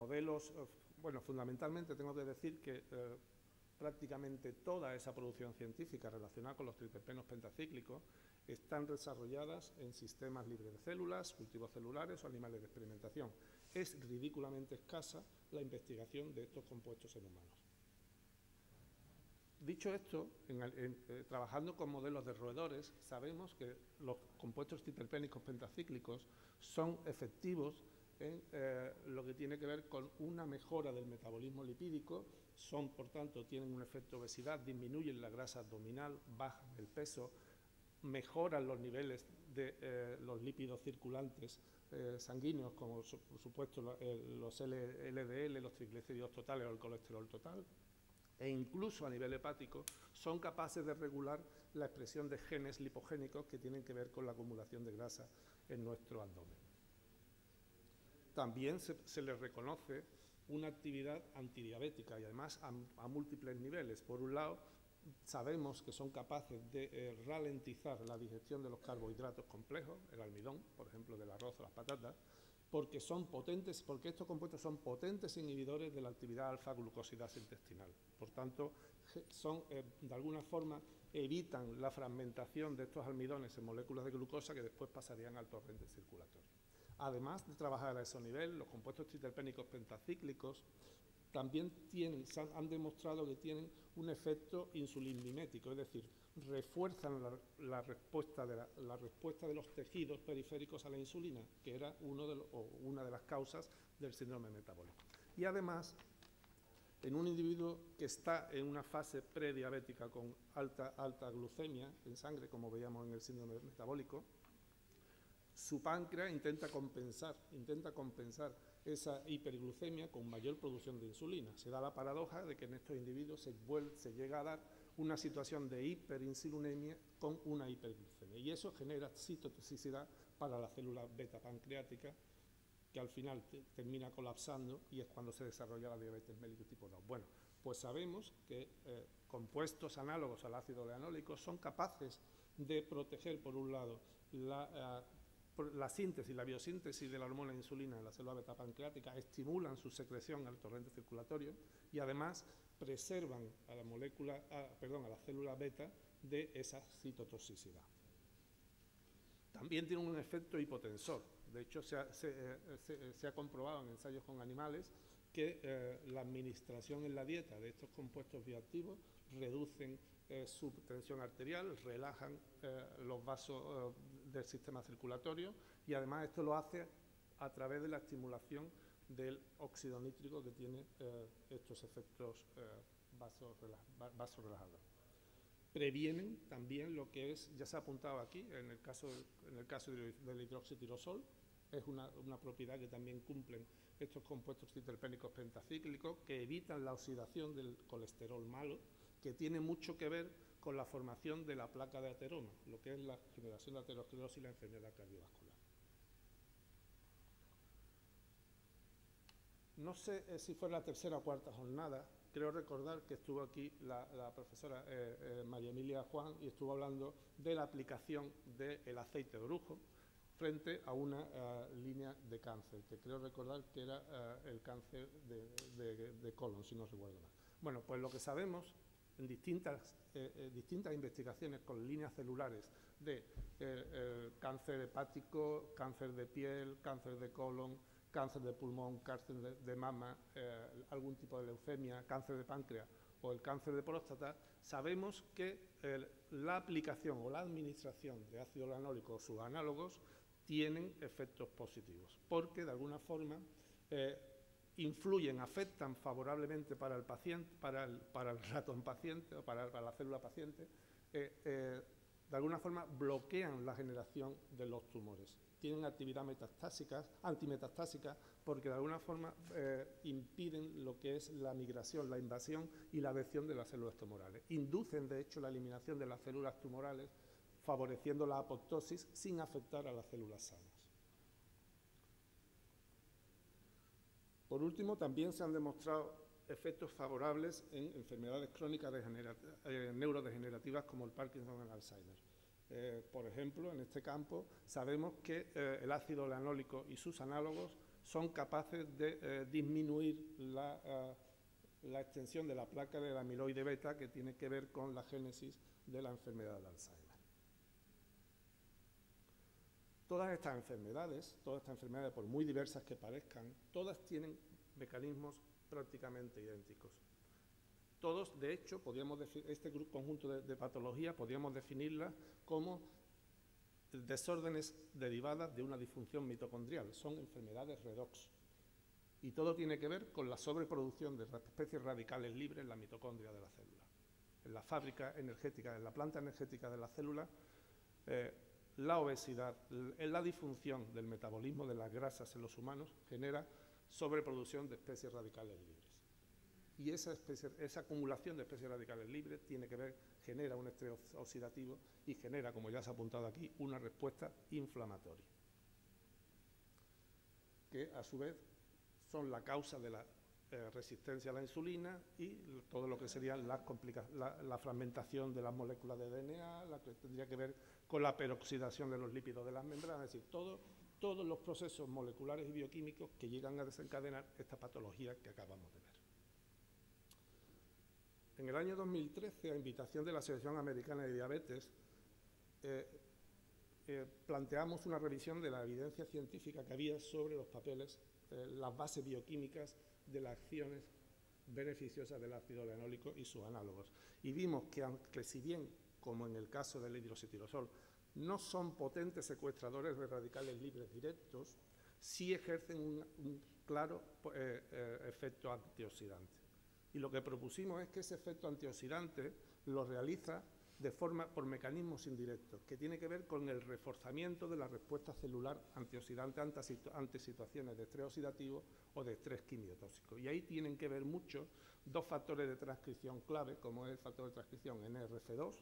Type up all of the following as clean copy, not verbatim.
modelos, bueno, fundamentalmente tengo que decir que prácticamente toda esa producción científica relacionada con los triterpenos pentacíclicos están desarrolladas en sistemas libres de células, cultivos celulares o animales de experimentación. Es ridículamente escasa la investigación de estos compuestos en humanos. Dicho esto, trabajando con modelos de roedores, sabemos que los compuestos triterpénicos pentacíclicos son efectivos en lo que tiene que ver con una mejora del metabolismo lipídico, por tanto, tienen un efecto obesidad, disminuyen la grasa abdominal, bajan el peso, mejoran los niveles de los lípidos circulantes sanguíneos, como por supuesto los LDL, los triglicéridos totales o el colesterol total, e incluso a nivel hepático son capaces de regular la expresión de genes lipogénicos que tienen que ver con la acumulación de grasa en nuestro abdomen. También se les reconoce una actividad antidiabética y además a múltiples niveles. Por un lado, sabemos que son capaces de ralentizar la digestión de los carbohidratos complejos, el almidón, por ejemplo, del arroz o las patatas, porque estos compuestos son potentes inhibidores de la actividad alfa-glucosidasa intestinal. Por tanto, de alguna forma evitan la fragmentación de estos almidones en moléculas de glucosa que después pasarían al torrente circulatorio. Además de trabajar a ese nivel, los compuestos triterpénicos pentacíclicos también han demostrado que tienen un efecto insulinmimético, es decir, refuerzan la respuesta de los tejidos periféricos a la insulina, que era una de las causas del síndrome metabólico. Y además, en un individuo que está en una fase prediabética con alta glucemia en sangre, como veíamos en el síndrome metabólico, su páncreas intenta compensar esa hiperglucemia con mayor producción de insulina. Se da la paradoja de que en estos individuos se llega a dar una situación de hiperinsulinemia con una hiperglucemia. Y eso genera citotoxicidad para la célula beta pancreática, que al final termina colapsando y es cuando se desarrolla la diabetes mellitus tipo 2. Bueno, pues sabemos que compuestos análogos al ácido leanólico son capaces de proteger, por un lado, la síntesis, la biosíntesis de la hormona insulina en la célula beta pancreática, estimulan su secreción al torrente circulatorio y además preservan a la célula beta de esa citotoxicidad. También tiene un efecto hipotensor. De hecho, se ha comprobado en ensayos con animales que la administración en la dieta de estos compuestos bioactivos reducen su tensión arterial, relajan los vasos del sistema circulatorio y además esto lo hace a través de la estimulación del óxido nítrico que tiene estos efectos vasorelajadores. Previenen también lo que es, ya se ha apuntado aquí, en el caso del hidroxitirosol, es una propiedad que también cumplen estos compuestos triterpénicos pentacíclicos que evitan la oxidación del colesterol malo, que tiene mucho que ver con la formación de la placa de ateroma, lo que es la generación de aterosclerosis y la enfermedad cardiovascular. No sé si fue la tercera o cuarta jornada, creo recordar que estuvo aquí la profesora María Emilia Juan y estuvo hablando de la aplicación del aceite de orujo frente a una línea de cáncer, que creo recordar que era el cáncer de colon, si no recuerdo mal. Bueno, pues lo que sabemos en distintas investigaciones con líneas celulares de cáncer hepático, cáncer de piel, cáncer de colon, cáncer de pulmón, cáncer de mama, algún tipo de leucemia, cáncer de páncreas o el cáncer de próstata, sabemos que la aplicación o la administración de ácido leanólico o sus análogos tienen efectos positivos, porque de alguna forma afectan favorablemente para el paciente, para el ratón paciente o para la célula paciente, de alguna forma bloquean la generación de los tumores. Tienen actividad antimetastásica porque de alguna forma impiden lo que es la migración, la invasión y la adhesión de las células tumorales. Inducen, de hecho, la eliminación de las células tumorales, favoreciendo la apoptosis sin afectar a las células sanas. Por último, también se han demostrado efectos favorables en enfermedades crónicas neurodegenerativas como el Parkinson y el Alzheimer. Por ejemplo, en este campo sabemos que el ácido leanólico y sus análogos son capaces de disminuir la extensión de la placa del amiloide beta, que tiene que ver con la génesis de la enfermedad de Alzheimer. Todas estas enfermedades, por muy diversas que parezcan, todas tienen mecanismos prácticamente idénticos. Todos, de hecho, podríamos decir, este conjunto de patologías podríamos definirlas como desórdenes derivadas de una disfunción mitocondrial, son enfermedades redox. Y todo tiene que ver con la sobreproducción de especies radicales libres en la mitocondria de la célula. En la fábrica energética, en la planta energética de la célula, la obesidad, la disfunción del metabolismo de las grasas en los humanos genera sobreproducción de especies radicales libres. Y esa acumulación de especies radicales libres genera un estrés oxidativo y genera, como ya se ha apuntado aquí, una respuesta inflamatoria, que a su vez son la causa de la resistencia a la insulina y todo lo que sería la fragmentación de las moléculas de DNA, la que tendría que ver con la peroxidación de los lípidos de las membranas, es decir, todos los procesos moleculares y bioquímicos que llegan a desencadenar esta patología que acabamos de ver. En el año 2013, a invitación de la Asociación Americana de Diabetes, planteamos una revisión de la evidencia científica que había sobre los papeles, las bases bioquímicas de las acciones beneficiosas del ácido leanólico y sus análogos. Y vimos que, aunque si bien, como en el caso del hidroxitirosol, no son potentes secuestradores de radicales libres directos, sí ejercen un claro efecto antioxidante. Y lo que propusimos es que ese efecto antioxidante lo realiza por mecanismos indirectos, que tiene que ver con el reforzamiento de la respuesta celular antioxidante ante situaciones de estrés oxidativo o de estrés quimiotóxico. Y ahí tienen que ver mucho dos factores de transcripción clave, como es el factor de transcripción NRF2,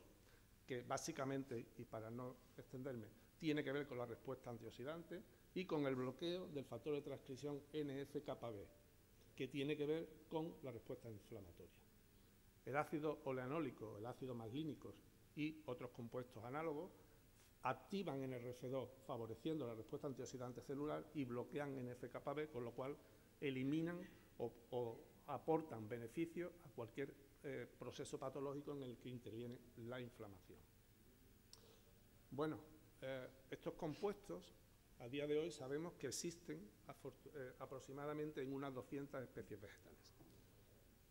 que básicamente, y para no extenderme, tiene que ver con la respuesta antioxidante, y con el bloqueo del factor de transcripción NF-κB, que tiene que ver con la respuesta inflamatoria. El ácido oleanólico, el ácido maglínico y otros compuestos análogos activan NRF2 favoreciendo la respuesta antioxidante celular y bloquean NF-κB, con lo cual eliminan o aportan beneficio a cualquier proceso patológico en el que interviene la inflamación. Bueno, estos compuestos a día de hoy sabemos que existen aproximadamente en unas 200 especies vegetales.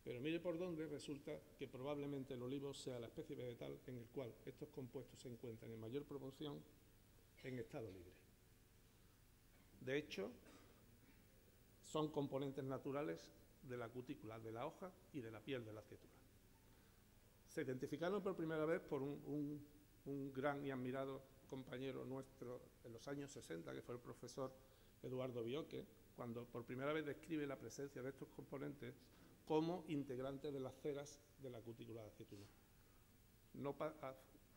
Pero mire por dónde resulta que probablemente el olivo sea la especie vegetal en el cual estos compuestos se encuentran en mayor proporción en estado libre. De hecho, son componentes naturales de la cutícula de la hoja y de la piel de la aceituna. Se identificaron por primera vez por un gran y admirado compañero nuestro en los años 60, que fue el profesor Eduardo Bioque, cuando por primera vez describe la presencia de estos componentes como integrantes de las ceras de la cutícula de aceituna.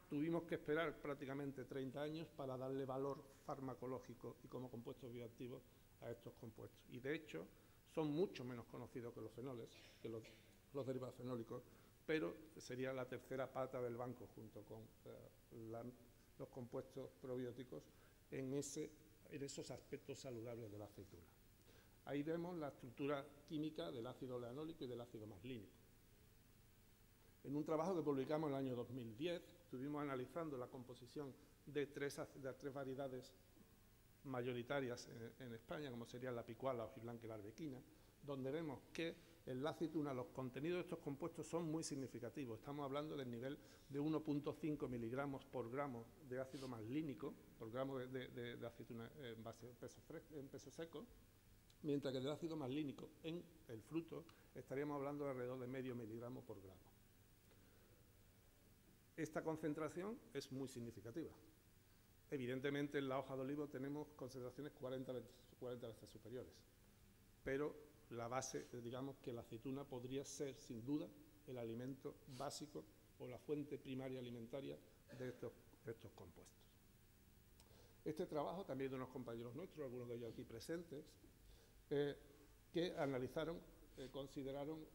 Tuvimos que esperar prácticamente 30 años para darle valor farmacológico y como compuestos bioactivos a estos compuestos. Y de hecho son mucho menos conocidos que los fenoles, que los derivados fenólicos, pero sería la tercera pata del banco junto con los compuestos probióticos en esos aspectos saludables de la aceituna. Ahí vemos la estructura química del ácido oleanólico y del ácido maglínico. En un trabajo que publicamos en el año 2010, estuvimos analizando la composición de tres variedades mayoritarias en España, como serían la picual, la hojiblanca y la arbequina, donde vemos que en la aceituna los contenidos de estos compuestos son muy significativos. Estamos hablando del nivel de 1,5 miligramos por gramo de ácido maglínico, por gramo de aceituna en peso seco, mientras que del ácido maglínico en el fruto estaríamos hablando de alrededor de medio miligramo por gramo. Esta concentración es muy significativa. Evidentemente en la hoja de olivo tenemos concentraciones 40 veces superiores, pero la base, digamos que la aceituna podría ser sin duda el alimento básico o la fuente primaria alimentaria de estos compuestos. Este trabajo también de unos compañeros nuestros, algunos de ellos aquí presentes, que analizaron, consideraron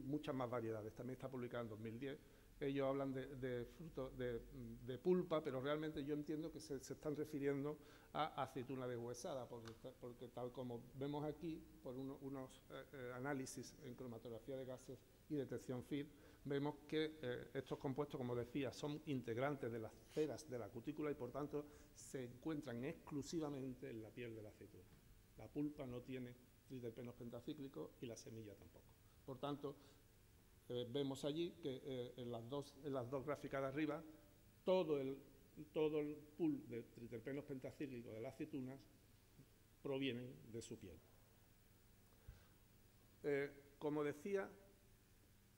muchas más variedades. También está publicado en 2010 ellos hablan de fruto, de pulpa, pero realmente yo entiendo que se están refiriendo a aceituna deshuesada, porque tal como vemos aquí, por unos análisis en cromatografía de gases y detección FIR, vemos que estos compuestos, como decía, son integrantes de las ceras de la cutícula y, por tanto, se encuentran exclusivamente en la piel de la aceituna. La pulpa no tiene triterpenos pentacíclicos y la semilla tampoco. Por tanto, vemos allí que en las dos gráficas de arriba, todo el pool de triterpenos pentacíclicos de las aceitunas provienen de su piel. Como decía,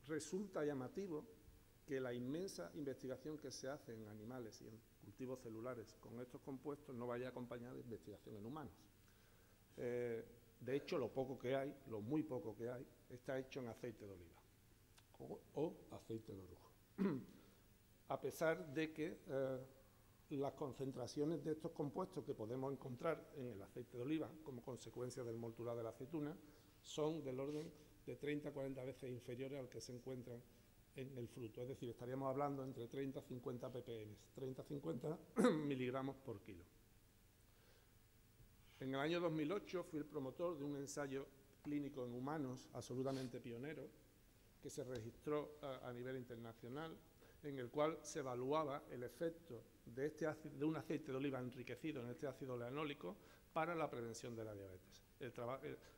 resulta llamativo que la inmensa investigación que se hace en animales y en cultivos celulares con estos compuestos no vaya acompañada de investigación en humanos. De hecho, lo muy poco que hay, está hecho en aceite de oliva o aceite de orujo. A pesar de que las concentraciones de estos compuestos que podemos encontrar en el aceite de oliva como consecuencia del molturado de la aceituna son del orden de 30 a 40 veces inferiores al que se encuentran en el fruto. Es decir, estaríamos hablando entre 30 a 50 ppm, 30 a 50 miligramos por kilo. En el año 2008 fui el promotor de un ensayo clínico en humanos absolutamente pionero que se registró a nivel internacional, en el cual se evaluaba el efecto de un aceite de oliva enriquecido en este ácido oleanólico para la prevención de la diabetes.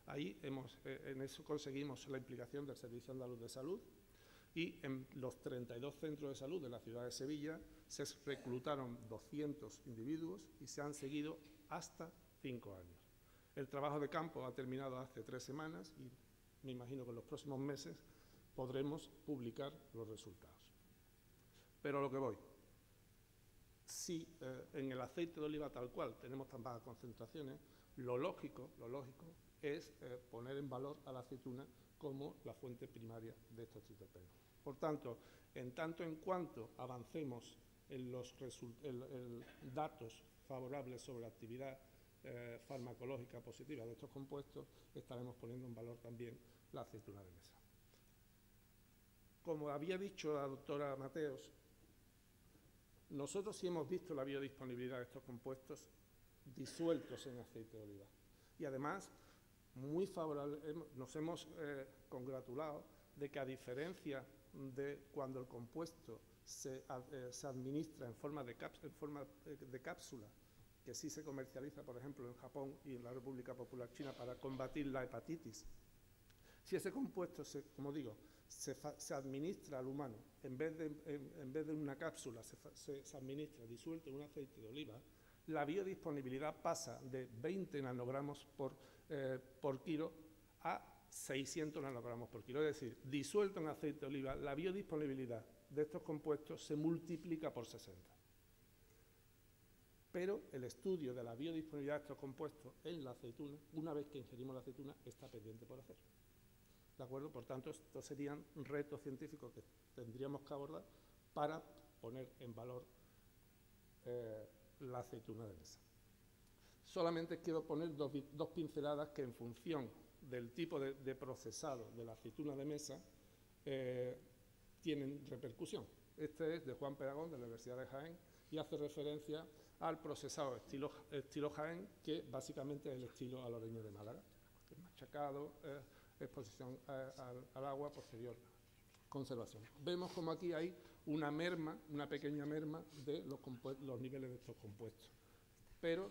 Ahí en eso conseguimos la implicación del Servicio Andaluz de Salud y en los 32 centros de salud de la ciudad de Sevilla se reclutaron 200 individuos y se han seguido hasta 5 años. El trabajo de campo ha terminado hace 3 semanas y me imagino que en los próximos meses podremos publicar los resultados. Pero a lo que voy, si en el aceite de oliva tal cual tenemos tan bajas concentraciones, lo lógico es poner en valor a la aceituna como la fuente primaria de estos triterpenos. Por tanto en cuanto avancemos en los datos favorables sobre la actividad farmacológica positiva de estos compuestos, estaremos poniendo en valor también la aceituna de mesa. Como había dicho la doctora Mateos, nosotros sí hemos visto la biodisponibilidad de estos compuestos disueltos en aceite de oliva. Y además, muy favorable, nos hemos congratulado de que, a diferencia de cuando el compuesto se administra en forma de cápsula, que sí se comercializa, por ejemplo, en Japón y en la República Popular China para combatir la hepatitis, si ese compuesto, como digo, se administra al humano, en vez de una cápsula, se administra disuelto en un aceite de oliva, la biodisponibilidad pasa de 20 nanogramos por kilo a 600 nanogramos por kilo. Es decir, disuelto en aceite de oliva, la biodisponibilidad de estos compuestos se multiplica por 60. Pero el estudio de la biodisponibilidad de estos compuestos en la aceituna, una vez que ingerimos la aceituna, está pendiente por hacer. ¿De acuerdo? Por tanto, estos serían retos científicos que tendríamos que abordar para poner en valor la aceituna de mesa. Solamente quiero poner dos pinceladas que, en función del tipo de procesado de la aceituna de mesa, tienen repercusión. Este es de Juan Peragón, de la Universidad de Jaén, y hace referencia al procesado estilo Jaén, que básicamente es el estilo aloreño de Málaga, machacado, exposición al agua, posterior conservación. Vemos como aquí hay una pequeña merma de los niveles de estos compuestos. Pero,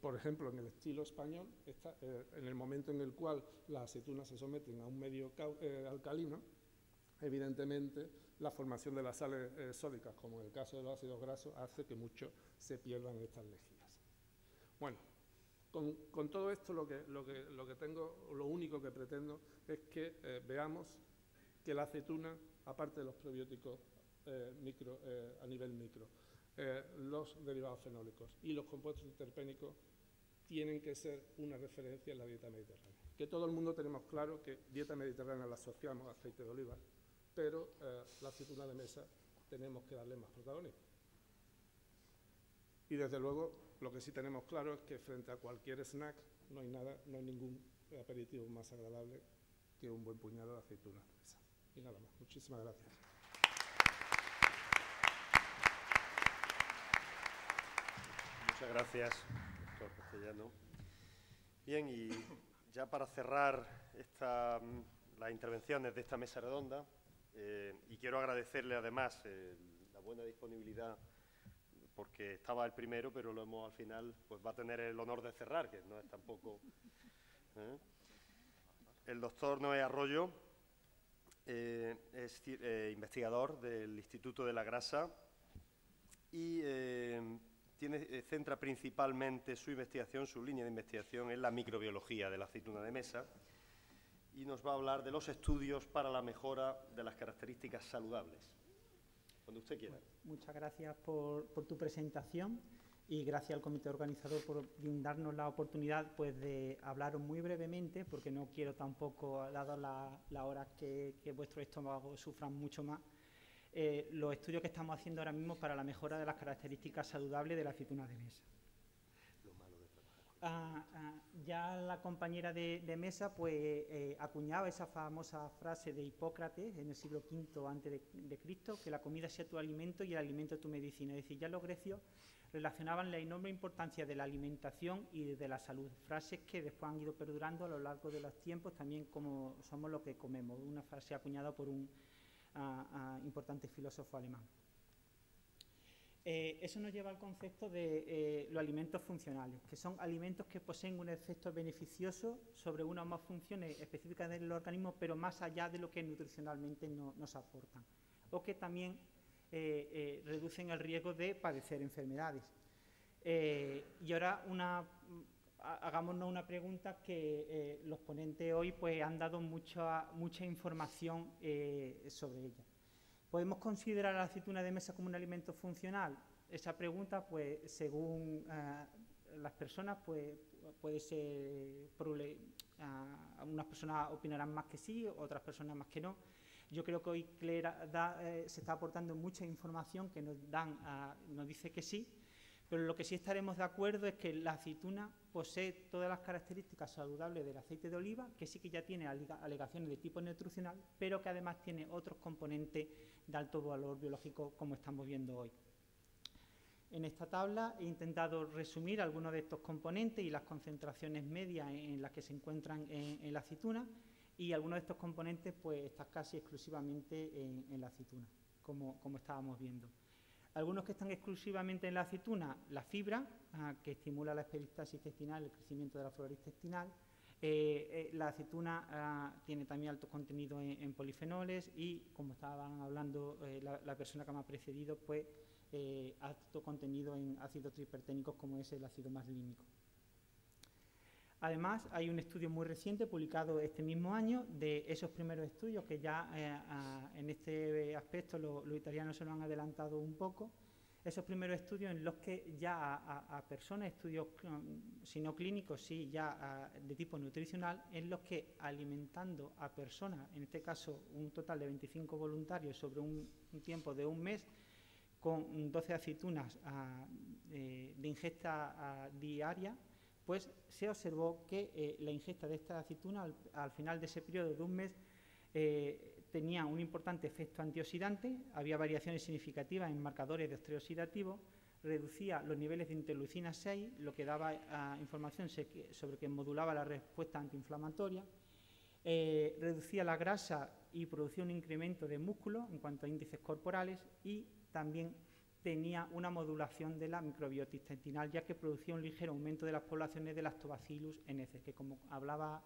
por ejemplo, en el estilo español, en el momento en el cual las aceitunas se someten a un medio alcalino, evidentemente la formación de las sales sódicas, como en el caso de los ácidos grasos, hace que mucho se pierdan estas lejías. Bueno, con todo esto lo único que pretendo es que veamos que la aceituna, aparte de los probióticos a nivel micro, los derivados fenólicos y los compuestos terpénicos tienen que ser una referencia en la dieta mediterránea. Que todo el mundo tenemos claro que dieta mediterránea la asociamos a aceite de oliva, pero la aceituna de mesa tenemos que darle más protagonismo. Y desde luego, lo que sí tenemos claro es que frente a cualquier snack no hay ningún aperitivo más agradable que un buen puñado de aceitunas de mesa. Y nada más. Muchísimas gracias. Muchas gracias, doctor Castellano. Bien, y ya para cerrar las intervenciones de esta mesa redonda, y quiero agradecerle además la buena disponibilidad, porque estaba el primero, pero lo hemos al final, pues va a tener el honor de cerrar, que no es tampoco... El doctor Noé Arroyo es investigador del Instituto de la Grasa y centra principalmente su investigación, su línea de investigación en la microbiología de la aceituna de mesa, y nos va a hablar de los estudios para la mejora de las características saludables. Cuando usted quiera. Muchas gracias por tu presentación y gracias al comité organizador por brindarnos la oportunidad, pues, de hablaros muy brevemente, porque no quiero tampoco, dado las horas que vuestros estómagos sufran mucho más, los estudios que estamos haciendo ahora mismo para la mejora de las características saludables de la aceituna de mesa. Ya la compañera de mesa, pues, acuñaba esa famosa frase de Hipócrates en el siglo V a.C., que la comida sea tu alimento y el alimento tu medicina. Es decir, ya los grecios relacionaban la enorme importancia de la alimentación y de la salud, frases que después han ido perdurando a lo largo de los tiempos, también como somos lo que comemos, una frase acuñada por un importante filósofo alemán. Eso nos lleva al concepto de los alimentos funcionales, que son alimentos que poseen un efecto beneficioso sobre una o más funciones específicas del organismo, pero más allá de lo que nutricionalmente nos aportan, o que también reducen el riesgo de padecer enfermedades. Y ahora hagámonos una pregunta que los ponentes hoy, pues, han dado mucha información sobre ella. ¿Podemos considerar la aceituna de mesa como un alimento funcional? Esa pregunta, pues, según las personas, pues, puede ser... unas personas opinarán más que sí, otras personas más que no. Yo creo que hoy se está aportando mucha información que nos dice que sí, pero lo que sí estaremos de acuerdo es que la aceituna posee todas las características saludables del aceite de oliva, que sí que ya tiene alegaciones de tipo nutricional, pero que además tiene otros componentes de alto valor biológico, como estamos viendo hoy. En esta tabla he intentado resumir algunos de estos componentes y las concentraciones medias en las que se encuentran en la aceituna, y algunos de estos componentes, pues, están casi exclusivamente en la aceituna, como estábamos viendo. Algunos que están exclusivamente en la aceituna: la fibra, que estimula la peristalsis intestinal, el crecimiento de la flora intestinal. La aceituna tiene también alto contenido en polifenoles y, como estaban hablando la persona que me ha precedido, pues, alto contenido en ácidos triperténicos, como es el ácido maslínico. Además, hay un estudio muy reciente, publicado este mismo año, de esos primeros estudios que ya en este aspecto los italianos se lo han adelantado un poco. Esos primeros estudios en los que ya a personas, estudios si no clínicos, sí ya de tipo nutricional, en los que alimentando a personas, en este caso un total de 25 voluntarios sobre un tiempo de un mes, con 12 aceitunas de ingesta diaria, pues se observó que la ingesta de esta aceituna al final de ese periodo de un mes tenía un importante efecto antioxidante, había variaciones significativas en marcadores de estrés oxidativo, reducía los niveles de interleucina 6, lo que daba información sobre que modulaba la respuesta antiinflamatoria, reducía la grasa y producía un incremento de músculo en cuanto a índices corporales, y también tenía una modulación de la microbiota intestinal, ya que producía un ligero aumento de las poblaciones de Lactobacillus NC, que, como hablaba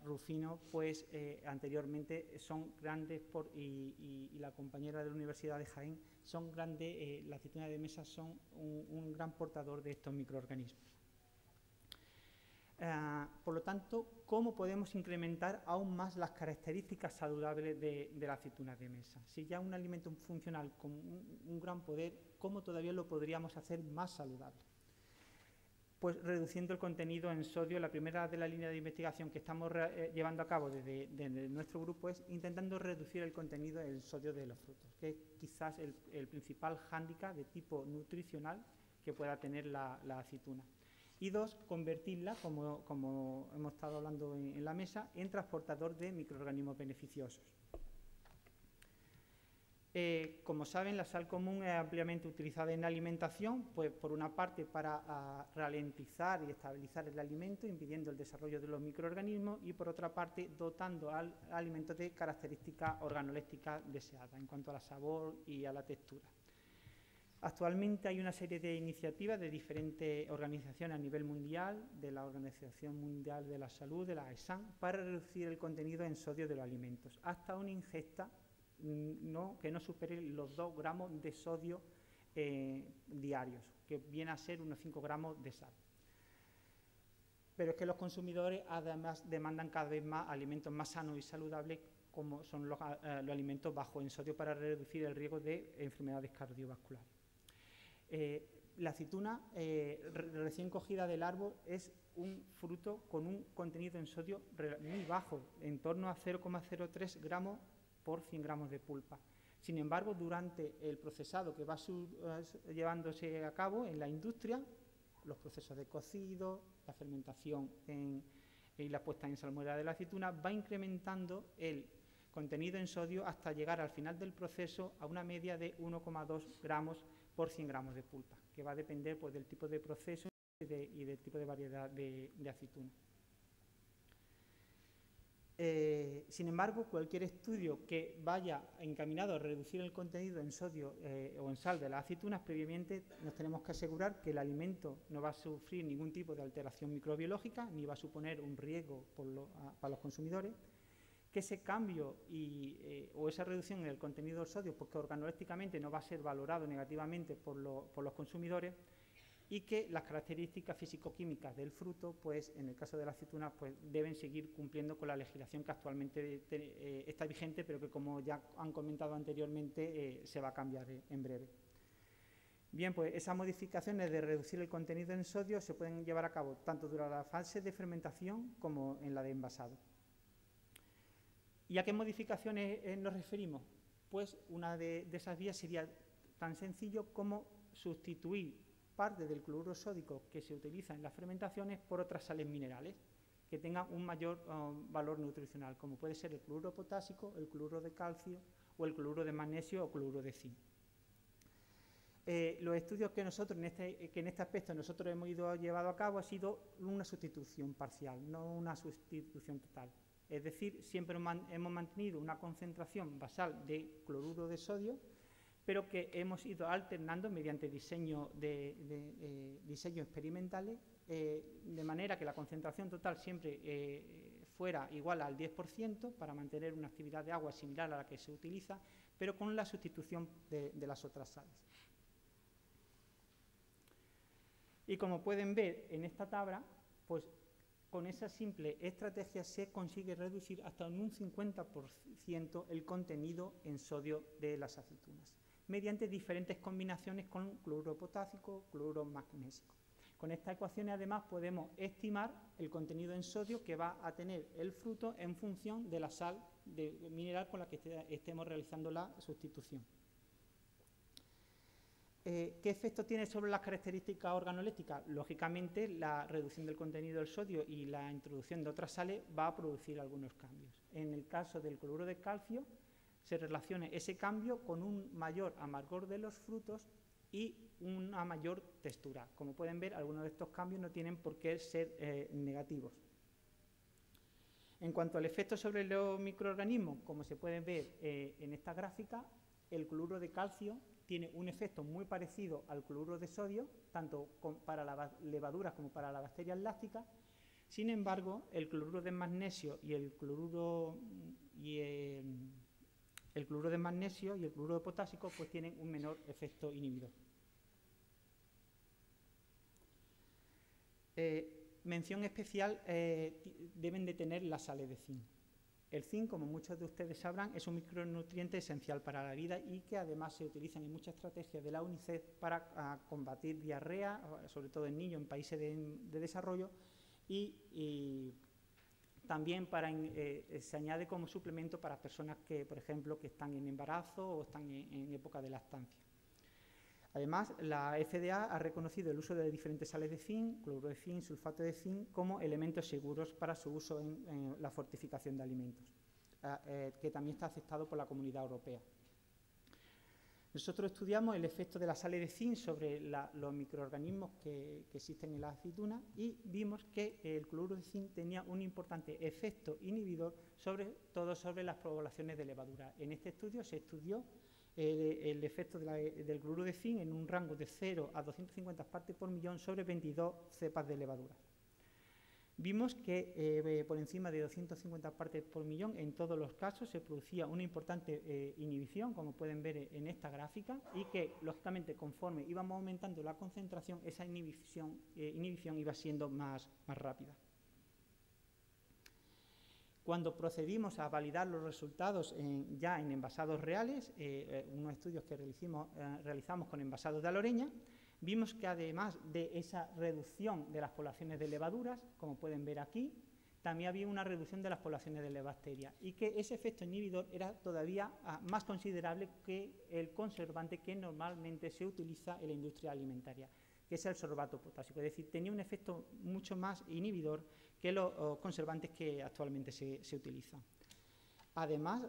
Rufino, pues anteriormente son grandes, y la compañera de la Universidad de Jaén, son grandes, la aceituna de mesa son un gran portador de estos microorganismos. Por lo tanto, ¿cómo podemos incrementar aún más las características saludables de la aceituna de mesa? Si ya un alimento funcional con un gran poder, ¿cómo todavía lo podríamos hacer más saludable? Pues reduciendo el contenido en sodio. La primera de la línea de investigación que estamos llevando a cabo desde nuestro grupo es intentando reducir el contenido en sodio de los frutos, que es quizás el principal hándicap de tipo nutricional que pueda tener la aceituna. Y dos, convertirla, como hemos estado hablando en la mesa, en transportador de microorganismos beneficiosos. Como saben, la sal común es ampliamente utilizada en la alimentación, pues por una parte para ralentizar y estabilizar el alimento, impidiendo el desarrollo de los microorganismos, y por otra parte dotando al alimento de características organolépticas deseadas en cuanto a la sabor y a la textura. Actualmente hay una serie de iniciativas de diferentes organizaciones a nivel mundial, de la Organización Mundial de la Salud, de la ESAN, para reducir el contenido en sodio de los alimentos, hasta una ingesta que no supere los 2 gramos de sodio diarios, que viene a ser unos 5 gramos de sal. Pero es que los consumidores además demandan cada vez más alimentos más sanos y saludables, como son los alimentos bajos en sodio, para reducir el riesgo de enfermedades cardiovasculares. La aceituna recién cogida del árbol es un fruto con un contenido en sodio muy bajo, en torno a 0,03 gramos por 100 gramos de pulpa. Sin embargo, durante el procesado que va llevándose a cabo en la industria, los procesos de cocido, la fermentación y la puesta en salmuera de la aceituna, va incrementando el contenido en sodio hasta llegar al final del proceso a una media de 1,2 gramos por 100 gramos de pulpa, que va a depender pues, del tipo de proceso y del tipo de variedad de aceituna. Sin embargo, cualquier estudio que vaya encaminado a reducir el contenido en sodio o en sal de las aceitunas, previamente nos tenemos que asegurar que el alimento no va a sufrir ningún tipo de alteración microbiológica, ni va a suponer un riesgo para los consumidores, que ese cambio o esa reducción en el contenido de sodio, porque organolépticamente no va a ser valorado negativamente por los consumidores, y que las características físico-químicas del fruto, pues en el caso de la aceituna, pues deben seguir cumpliendo con la legislación que actualmente está vigente, pero que, como ya han comentado anteriormente, se va a cambiar en breve. Bien, pues esas modificaciones de reducir el contenido en sodio se pueden llevar a cabo tanto durante la fase de fermentación como en la de envasado. ¿Y a qué modificaciones nos referimos? Pues una de esas vías sería tan sencillo como sustituir parte del cloruro sódico que se utiliza en las fermentaciones por otras sales minerales que tengan un mayor valor nutricional, como puede ser el cloruro potásico, el cloruro de calcio o el cloruro de magnesio o cloruro de zinc. Los estudios que nosotros en este aspecto nosotros hemos llevado a cabo ha sido una sustitución parcial, no una sustitución total. Es decir, siempre hemos mantenido una concentración basal de cloruro de sodio, pero que hemos ido alternando mediante diseños experimentales, de manera que la concentración total siempre fuera igual al 10%, para mantener una actividad de agua similar a la que se utiliza, pero con la sustitución de las otras sales. Y como pueden ver en esta tabla, pues con esa simple estrategia se consigue reducir hasta en un 50% el contenido en sodio de las aceitunas, mediante diferentes combinaciones con cloruro potásico, cloruro magnésico. Con estas ecuaciones, además, podemos estimar el contenido en sodio que va a tener el fruto en función de la sal mineral con la que estemos realizando la sustitución. ¿Qué efecto tiene sobre las características organolépticas? Lógicamente, la reducción del contenido del sodio y la introducción de otras sales va a producir algunos cambios. En el caso del cloruro de calcio, se relaciona ese cambio con un mayor amargor de los frutos y una mayor textura. Como pueden ver, algunos de estos cambios no tienen por qué ser negativos. En cuanto al efecto sobre los microorganismos, como se puede ver en esta gráfica, el cloruro de calcio tiene un efecto muy parecido al cloruro de sodio, tanto para las levaduras como para las bacterias lácticas. Sin embargo, el cloruro de magnesio y el cloruro de magnesio y el cloruro de potásico pues tienen un menor efecto inhibidor. Mención especial deben de tener las sales de zinc. El zinc, como muchos de ustedes sabrán, es un micronutriente esencial para la vida y que además se utilizan en muchas estrategias de la UNICEF para combatir diarrea, sobre todo en niños en países de desarrollo, y también se añade como suplemento para personas que, por ejemplo, que están en embarazo o están en época de lactancia. Además, la FDA ha reconocido el uso de diferentes sales de zinc, cloruro de zinc, sulfato de zinc, como elementos seguros para su uso en la fortificación de alimentos, que también está aceptado por la Comunidad Europea. Nosotros estudiamos el efecto de la sales de zinc sobre los microorganismos que existen en la aceituna y vimos que el cloruro de zinc tenía un importante efecto inhibidor, sobre todo sobre las poblaciones de levadura. En este estudio se estudió el efecto del cloruro de zinc en un rango de 0 a 250 partes por millón sobre 22 cepas de levadura. Vimos que por encima de 250 partes por millón en todos los casos se producía una importante inhibición, como pueden ver en esta gráfica, y que lógicamente conforme íbamos aumentando la concentración, esa inhibición iba siendo más rápida. Cuando procedimos a validar los resultados ya en envasados reales, unos estudios que realizamos con envasados de aloreña, vimos que además de esa reducción de las poblaciones de levaduras, como pueden ver aquí, también había una reducción de las poblaciones de levabacterias y que ese efecto inhibidor era todavía más considerable que el conservante que normalmente se utiliza en la industria alimentaria, que es el sorbato potásico. Es decir, tenía un efecto mucho más inhibidor que los conservantes que actualmente se utilizan. Además,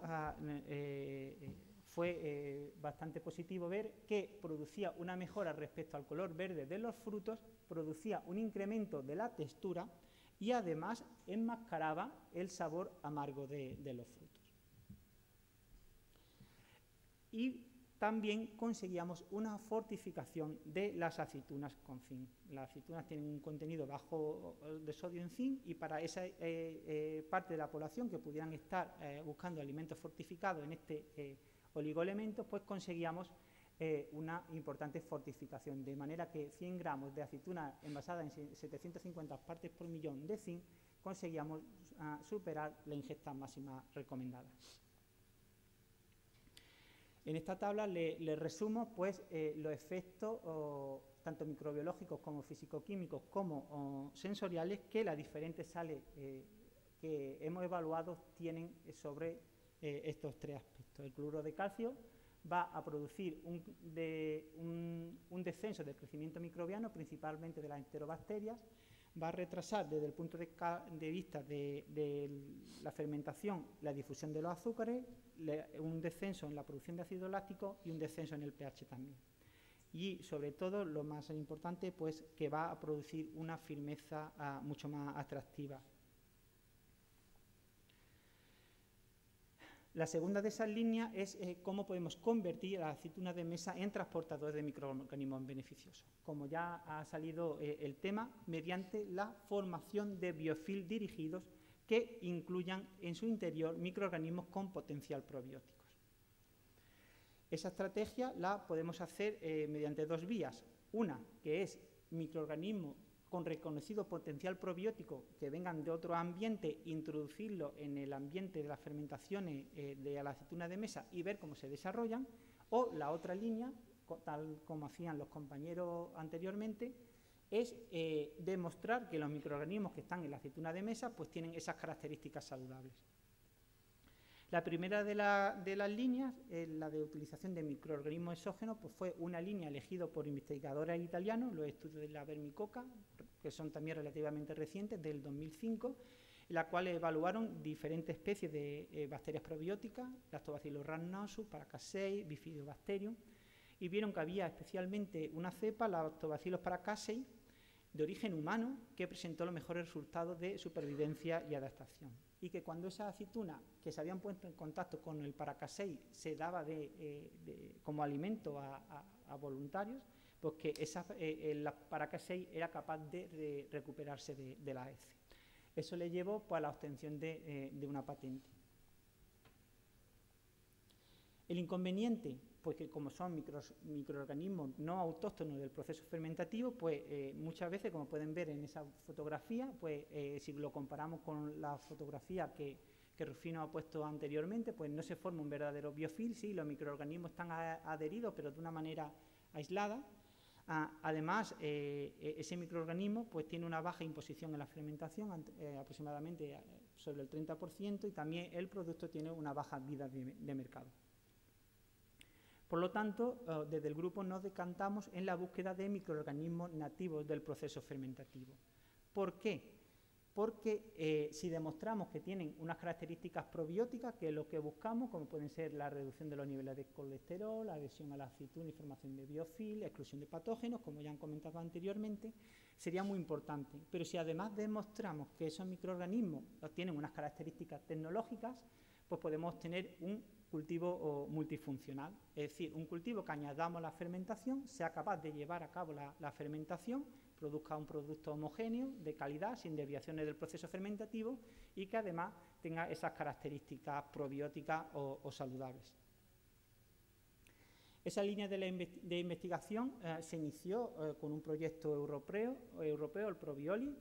fue bastante positivo ver que producía una mejora respecto al color verde de los frutos, producía un incremento de la textura y además enmascaraba el sabor amargo de los frutos. Y también conseguíamos una fortificación de las aceitunas con zinc. Las aceitunas tienen un contenido bajo de sodio en zinc y para esa parte de la población que pudieran estar buscando alimentos fortificados en este oligoelementos, pues conseguíamos una importante fortificación, de manera que 100 gramos de aceituna envasada en 750 partes por millón de zinc conseguíamos superar la ingesta máxima recomendada. En esta tabla le resumo pues, los efectos tanto microbiológicos como físico-químicos como sensoriales que las diferentes sales que hemos evaluado tienen sobre estos tres aspectos. El cloruro de calcio va a producir un descenso del crecimiento microbiano, principalmente de las enterobacterias, va a retrasar desde el punto de vista de la fermentación la difusión de los azúcares, un descenso en la producción de ácido láctico y un descenso en el pH también. Y sobre todo, lo más importante, pues que va a producir una firmeza mucho más atractiva. La segunda de esas líneas es cómo podemos convertir a la aceituna de mesa en transportadores de microorganismos beneficiosos. Como ya ha salido el tema, mediante la formación de biofilms dirigidos que incluyan en su interior microorganismos con potencial probióticos. Esa estrategia la podemos hacer mediante dos vías. Una, que es microorganismos con reconocido potencial probiótico que vengan de otro ambiente, introducirlo en el ambiente de las fermentaciones de la aceituna de mesa y ver cómo se desarrollan, o la otra línea, tal como hacían los compañeros anteriormente, es demostrar que los microorganismos que están en la aceituna de mesa pues tienen esas características saludables. La primera de las líneas, la de utilización de microorganismos exógenos, pues fue una línea elegida por investigadores italianos, los estudios de la vermicoca, que son también relativamente recientes, del 2005, en la cual evaluaron diferentes especies de bacterias probióticas, Lactobacillus rhamnosus, Paracasei, Bifidobacterium, y vieron que había especialmente una cepa, Lactobacillus paracasei, de origen humano, que presentó los mejores resultados de supervivencia y adaptación. Y que cuando esa aceituna que se habían puesto en contacto con el Paracasei se daba como alimento a voluntarios, pues que la Paracasei era capaz de recuperarse de la heces. Eso le llevó pues, a la obtención de una patente. El inconveniente, pues que como son microorganismos no autóctonos del proceso fermentativo, pues muchas veces, como pueden ver en esa fotografía, pues si lo comparamos con la fotografía que Rufino ha puesto anteriormente, pues no se forma un verdadero biofilm, sí, los microorganismos están adheridos, pero de una manera aislada. Además, ese microorganismo pues, tiene una baja imposición en la fermentación, aproximadamente sobre el 30%, y también el producto tiene una baja vida de mercado. Por lo tanto, desde el grupo nos decantamos en la búsqueda de microorganismos nativos del proceso fermentativo. ¿Por qué? porque si demostramos que tienen unas características probióticas, que es lo que buscamos, como pueden ser la reducción de los niveles de colesterol, la adhesión a la aceituna y formación de biofil, exclusión de patógenos, como ya han comentado anteriormente, sería muy importante. Pero si además demostramos que esos microorganismos tienen unas características tecnológicas, pues podemos tener un cultivo multifuncional, es decir, un cultivo que añadamos la fermentación, sea capaz de llevar a cabo la fermentación, produzca un producto homogéneo, de calidad, sin desviaciones del proceso fermentativo y que además tenga esas características probióticas o saludables. Esa línea de investigación se inició con un proyecto europeo, el Probioli,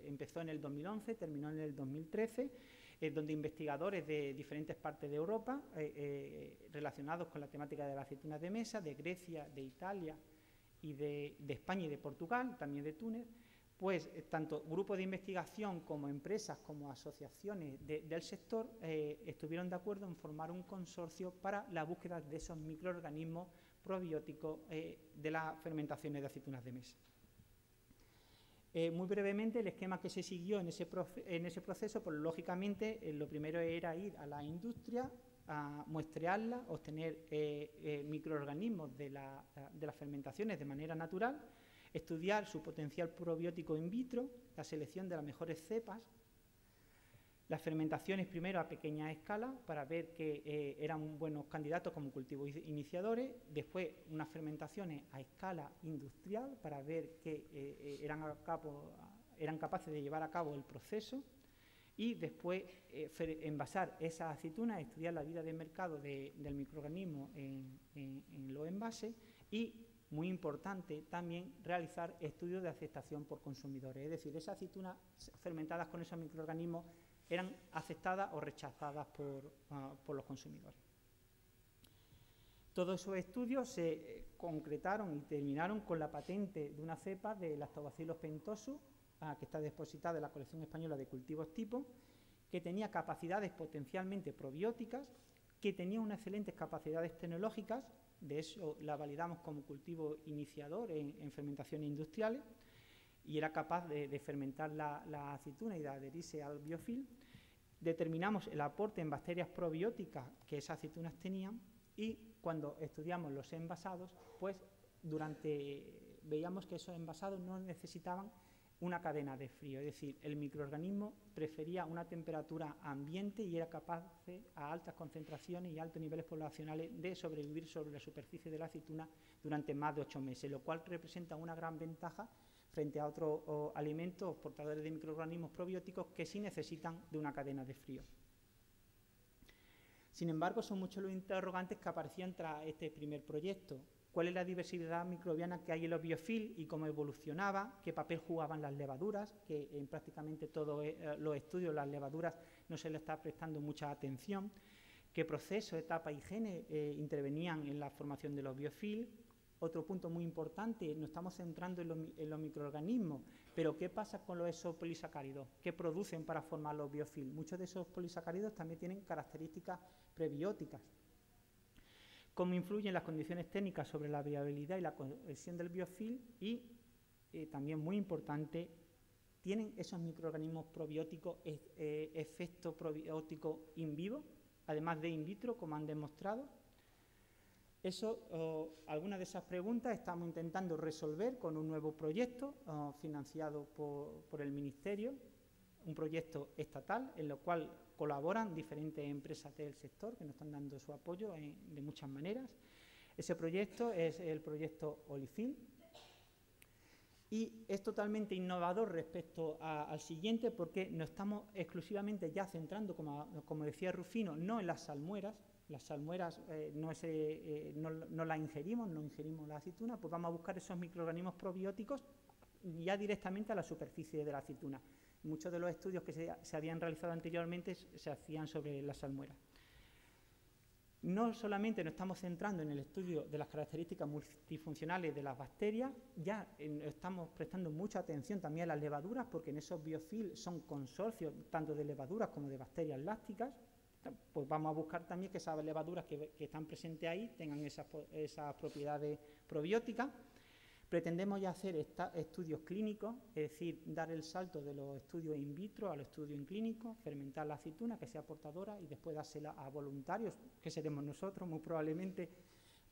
empezó en el 2011, terminó en el 2013, donde investigadores de diferentes partes de Europa, relacionados con la temática de las aceitunas de mesa, de Grecia, de Italia y de España y de Portugal, también de Túnez, pues tanto grupos de investigación como empresas, como asociaciones del sector, estuvieron de acuerdo en formar un consorcio para la búsqueda de esos microorganismos probióticos de las fermentaciones de aceitunas de mesa. Muy brevemente, el esquema que se siguió en ese proceso, pues lógicamente lo primero era ir a la industria, a muestrearla, obtener microorganismos de las fermentaciones de manera natural, estudiar su potencial probiótico in vitro, la selección de las mejores cepas, las fermentaciones primero a pequeña escala para ver que eran buenos candidatos como cultivos iniciadores, después unas fermentaciones a escala industrial para ver que eran capaces de llevar a cabo el proceso y después envasar esas aceitunas, estudiar la vida de mercado del microorganismo en los envases y, muy importante, también realizar estudios de aceptación por consumidores, es decir, esas aceitunas fermentadas con esos microorganismos eran aceptadas o rechazadas por los consumidores. Todos esos estudios se concretaron y terminaron con la patente de una cepa de Lactobacillus pentosus, que está depositada en la colección española de cultivos tipo, que tenía capacidades potencialmente probióticas, que tenía unas excelentes capacidades tecnológicas, de eso la validamos como cultivo iniciador en fermentaciones industriales, y era capaz de fermentar la aceituna y de adherirse al biofil. Determinamos el aporte en bacterias probióticas que esas aceitunas tenían y cuando estudiamos los envasados, pues veíamos que esos envasados no necesitaban una cadena de frío, es decir, el microorganismo prefería una temperatura ambiente y era capaz a altas concentraciones y altos niveles poblacionales de sobrevivir sobre la superficie de la aceituna durante más de 8 meses, lo cual representa una gran ventaja frente a otros alimentos portadores de microorganismos probióticos que sí necesitan de una cadena de frío. Sin embargo, son muchos los interrogantes que aparecían tras este primer proyecto. ¿Cuál es la diversidad microbiana que hay en los biofil y cómo evolucionaba? ¿Qué papel jugaban las levaduras? Que en prácticamente todos los estudios las levaduras no se les está prestando mucha atención. ¿Qué procesos, etapas y genes intervenían en la formación de los biofil? Otro punto muy importante, nos estamos centrando en los microorganismos, pero ¿qué pasa con esos polisacáridos? ¿Qué producen para formar los biofil? Muchos de esos polisacáridos también tienen características prebióticas. ¿Cómo influyen las condiciones técnicas sobre la viabilidad y la cohesión del biofil? Y también muy importante, ¿tienen esos microorganismos probióticos efecto probiótico in vivo, además de in vitro, como han demostrado? Algunas de esas preguntas estamos intentando resolver con un nuevo proyecto financiado por el Ministerio, un proyecto estatal en el cual colaboran diferentes empresas del sector que nos están dando su apoyo de muchas maneras. Ese proyecto es el proyecto Olifin y es totalmente innovador respecto al siguiente porque nos estamos exclusivamente ya centrando, como decía Rufino, no en las salmueras. Las salmueras no las ingerimos, no ingerimos la aceituna, pues vamos a buscar esos microorganismos probióticos ya directamente a la superficie de la aceituna. Muchos de los estudios que se habían realizado anteriormente se hacían sobre la salmuera. No solamente nos estamos centrando en el estudio de las características multifuncionales de las bacterias, ya estamos prestando mucha atención también a las levaduras, porque en esos biofil son consorcios tanto de levaduras como de bacterias lácticas. Pues vamos a buscar también que esas levaduras que están presentes ahí tengan esas propiedades probióticas. Pretendemos ya hacer estudios clínicos, es decir, dar el salto de los estudios in vitro a los estudios en clínico, fermentar la aceituna que sea portadora y después dársela a voluntarios, que seremos nosotros muy probablemente,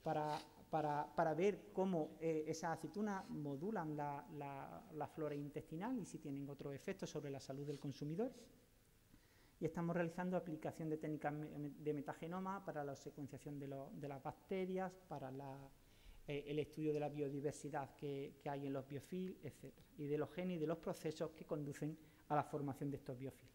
para ver cómo esas aceitunas modulan la flora intestinal y si tienen otros efectos sobre la salud del consumidor. Y estamos realizando aplicación de técnicas de metagenoma para la secuenciación de las bacterias, para el estudio de la biodiversidad que hay en los biofilms, etc. Y de los genes y de los procesos que conducen a la formación de estos biofilms.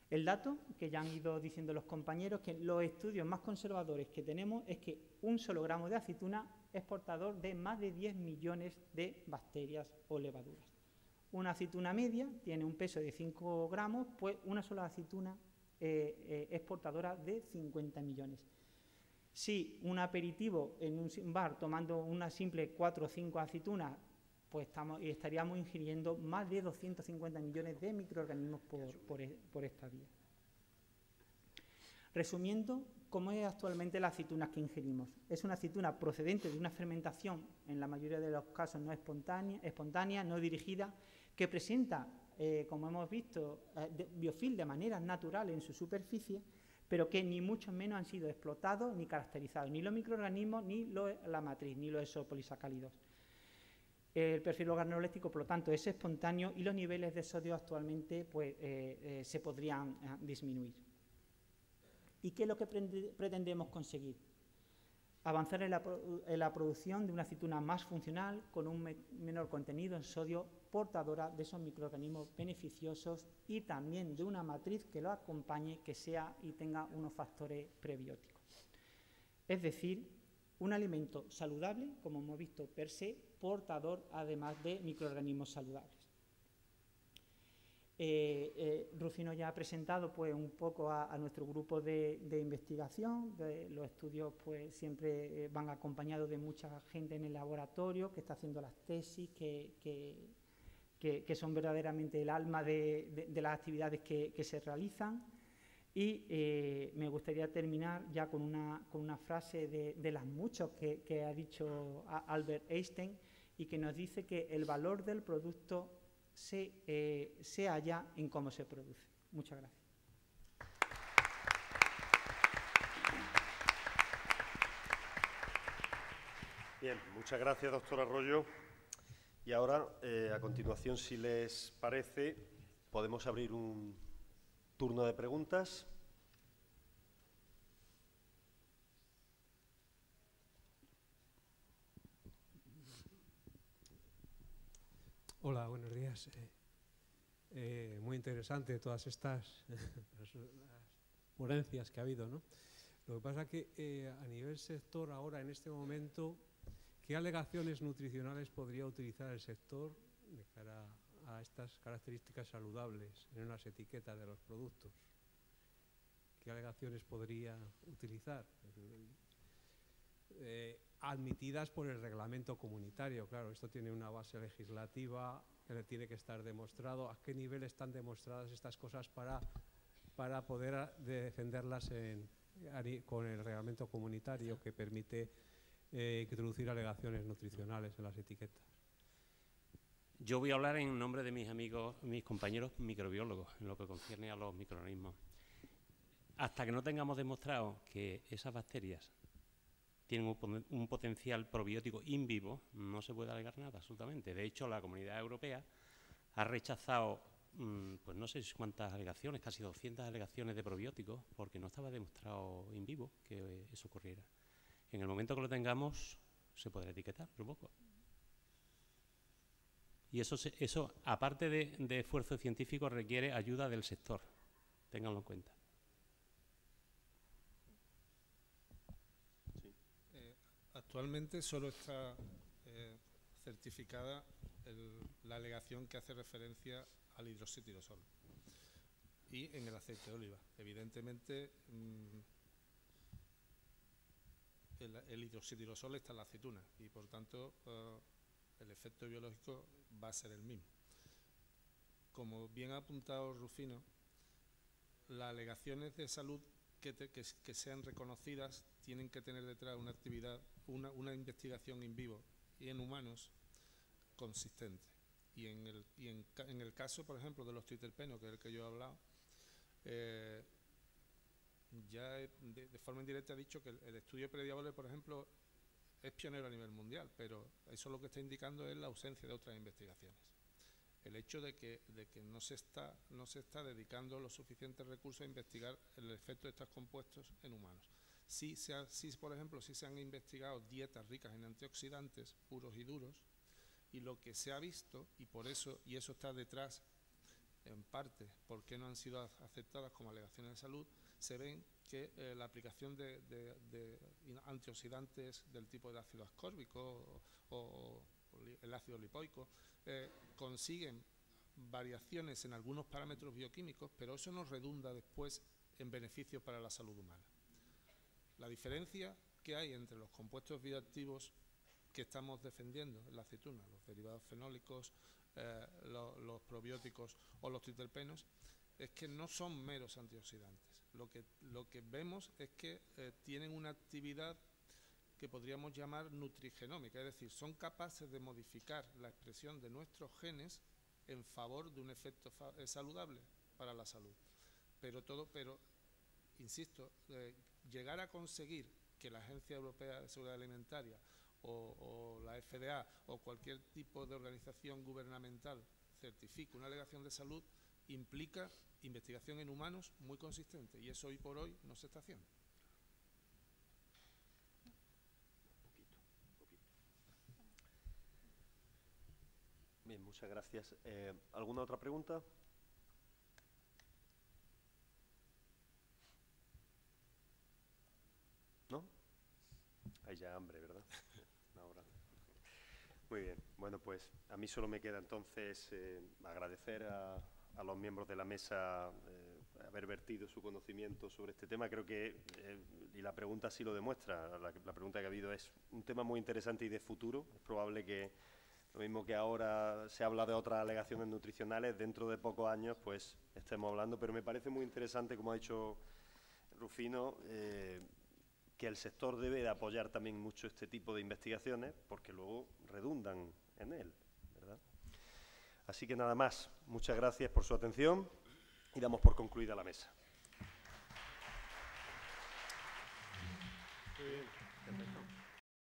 El dato, que ya han ido diciendo los compañeros, que los estudios más conservadores que tenemos es que un solo gramo de aceituna es portador de más de 10 millones de bacterias o levaduras. Una aceituna media tiene un peso de 5 gramos, pues una sola aceituna es portadora de 50 millones. Si un aperitivo en un bar tomando una simple 4 o 5 aceitunas, pues estaríamos ingiriendo más de 250 millones de microorganismos por esta vía. Resumiendo, ¿cómo es actualmente la aceituna que ingerimos? Es una aceituna procedente de una fermentación, en la mayoría de los casos no espontánea, no dirigida, que presenta, como hemos visto, biofilm de manera natural en su superficie, pero que ni mucho menos han sido explotados ni caracterizados, ni los microorganismos, ni la matriz, ni los exopolisacáridos. El perfil organoléptico, por lo tanto, es espontáneo y los niveles de sodio actualmente pues, se podrían disminuir. ¿Y qué es lo que pretendemos conseguir? Avanzar en la producción de una aceituna más funcional, con un menor contenido en sodio, portadora de esos microorganismos beneficiosos y también de una matriz que lo acompañe, que sea y tenga unos factores prebióticos. Es decir, un alimento saludable, como hemos visto per se, portador además de microorganismos saludables. Rufino ya ha presentado pues, un poco a nuestro grupo de investigación. Los estudios pues, siempre van acompañados de mucha gente en el laboratorio que está haciendo las tesis, que son verdaderamente el alma de las actividades que se realizan. Y me gustaría terminar ya con una frase de las muchas que ha dicho Albert Einstein y que nos dice que el valor del producto se halla en cómo se produce. Muchas gracias. Bien, muchas gracias, doctor Arroyo. Y ahora, a continuación, si les parece, podemos abrir un turno de preguntas. Hola, buenos días. Muy interesante todas estas las ponencias que ha habido, ¿no? Lo que pasa es que a nivel sector ahora, en este momento, ¿qué alegaciones nutricionales podría utilizar el sector de cara a estas características saludables en las etiquetas de los productos? ¿Qué alegaciones podría utilizar? Admitidas por el reglamento comunitario. Claro, esto tiene una base legislativa que tiene que estar demostrado. ¿A qué nivel están demostradas estas cosas para poder defenderlas con el reglamento comunitario que permite introducir alegaciones nutricionales en las etiquetas? Yo voy a hablar en nombre de mis amigos, mis compañeros microbiólogos, en lo que concierne a los microorganismos. Hasta que no tengamos demostrado que esas bacterias tienen un potencial probiótico in vivo, no se puede alegar nada, absolutamente. De hecho, la Comunidad Europea ha rechazado, pues no sé cuántas alegaciones, casi 200 alegaciones de probióticos, porque no estaba demostrado in vivo que eso ocurriera. En el momento que lo tengamos, se podrá etiquetar, supongo. Y eso aparte de esfuerzo científico, requiere ayuda del sector. Ténganlo en cuenta. Actualmente solo está certificada la alegación que hace referencia al hidroxitirosol y en el aceite de oliva. Evidentemente, el hidroxitirosol está en la aceituna y, por tanto, el efecto biológico va a ser el mismo. Como bien ha apuntado Rufino, las alegaciones de salud que sean reconocidas tienen que tener detrás una actividad, una investigación in vivo y en humanos consistente. Y en el caso, por ejemplo, de los triterpenos, que es el que yo he hablado, ya de forma indirecta he dicho que el estudio prediabole, por ejemplo, es pionero a nivel mundial, pero eso lo que está indicando es la ausencia de otras investigaciones. El hecho de que no se está dedicando los suficientes recursos a investigar el efecto de estos compuestos en humanos. Por ejemplo, sí se han investigado dietas ricas en antioxidantes puros y duros, y lo que se ha visto, y eso está detrás, en parte, por qué no han sido aceptadas como alegaciones de salud, se ven que la aplicación de antioxidantes del tipo del ácido ascórbico o el ácido lipoico consiguen variaciones en algunos parámetros bioquímicos, pero eso no redunda después en beneficios para la salud humana. La diferencia que hay entre los compuestos bioactivos que estamos defendiendo en la aceituna, los derivados fenólicos, los probióticos o los triterpenos, es que no son meros antioxidantes. Lo que vemos es que tienen una actividad que podríamos llamar nutrigenómica, es decir, son capaces de modificar la expresión de nuestros genes en favor de un efecto saludable para la salud. Pero insisto, llegar a conseguir que la Agencia Europea de Seguridad Alimentaria o la FDA o cualquier tipo de organización gubernamental certifique una alegación de salud implica investigación en humanos muy consistente, y eso hoy por hoy no se está haciendo. Bien, muchas gracias. ¿Alguna otra pregunta? ¿No? Hay ya hambre, ¿verdad? Ahora. Muy bien. Bueno, pues a mí solo me queda entonces agradecer a los miembros de la mesa haber vertido su conocimiento sobre este tema. Creo que, y la pregunta sí lo demuestra, la pregunta que ha habido es un tema muy interesante y de futuro. Es probable que lo mismo que ahora se habla de otras alegaciones nutricionales, dentro de pocos años pues estemos hablando, pero me parece muy interesante, como ha dicho Rufino, que el sector debe de apoyar también mucho este tipo de investigaciones, porque luego redundan en él, ¿verdad? Así que nada más, muchas gracias por su atención y damos por concluida la mesa. Muy bien, perfecto.